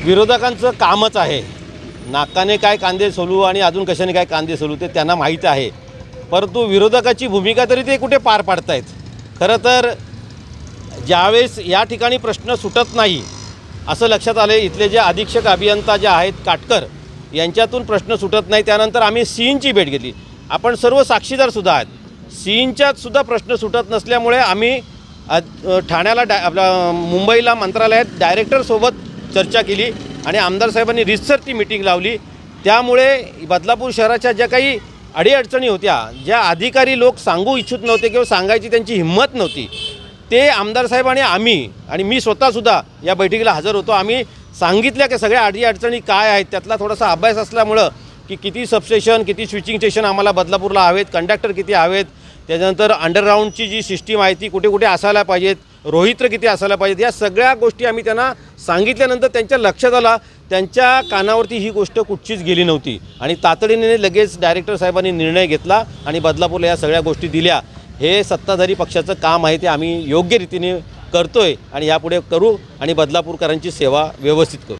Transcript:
विरोधकांचं कामच आहे नाकाने काय कांदे सोलू आणि अजून कशाने काय कांदे सोलू ते त्यांना माहीत आहे, परंतु विरोधकाची भूमिका तरी ते कुठे पार पाडतायत। खरं तर ज्यावेळेस या ठिकाणी प्रश्न सुटत नाही असं लक्षात आले, इथले जे अधीक्षक अभियंता जे आहेत काटकर यांच्यातून प्रश्न सुटत नाही, त्यानंतर आम्ही सीईंची भेट घेतली। आपण सर्व साक्षीदारसुद्धा आहेत, सीईंच्यातसुद्धा प्रश्न सुटत नसल्यामुळे आम्ही ठाण्याला आपल्या मुंबईला मंत्रालयात डायरेक्टरसोबत चर्चा केली आणि आमदार साहेबांनी रितसर ती मीटिंग लावली। त्यामुळे बदलापूर शहराच्या ज्या काही अडीअडचणी होत्या, ज्या अधिकारी लोक सांगू इच्छित नव्हते किंवा सांगायची त्यांची हिंमत नव्हती, ते आमदार साहेब आणि मी स्वतःसुद्धा या बैठकीला हजर होतो। आम्ही सांगितल्या की सगळ्या अडीअडचणी काय आहेत, त्यातला थोडासा अभ्यास असल्यामुळं की किती सबस्टेशन, किती स्विचिंग स्टेशन आम्हाला बदलापूरला हवेत, कंडक्टर किती हवेत, त्याच्यानंतर अंडरग्राऊंडची जी सिस्टीम आहे ती कुठे कुठे असायला पाहिजेत, रोहित्र किती असायला पाहिजेत, या सगळ्या गोष्टी आम्ही त्यांना सांगितल्यानंतर त्यांच्या लक्षात आला, त्यांच्या कानावरती ही गोष्ट कुठचीच गेली नव्हती आणि तातडीने लगेच डायरेक्टर साहेबांनी निर्णय घेतला आणि बदलापूरला या सगळ्या गोष्टी दिल्या। हे सत्ताधारी पक्षाचं काम आहे, ते आम्ही योग्य रीतीने करतोय आणि यापुढे करू आणि बदलापूरकरांची सेवा व्यवस्थित करू।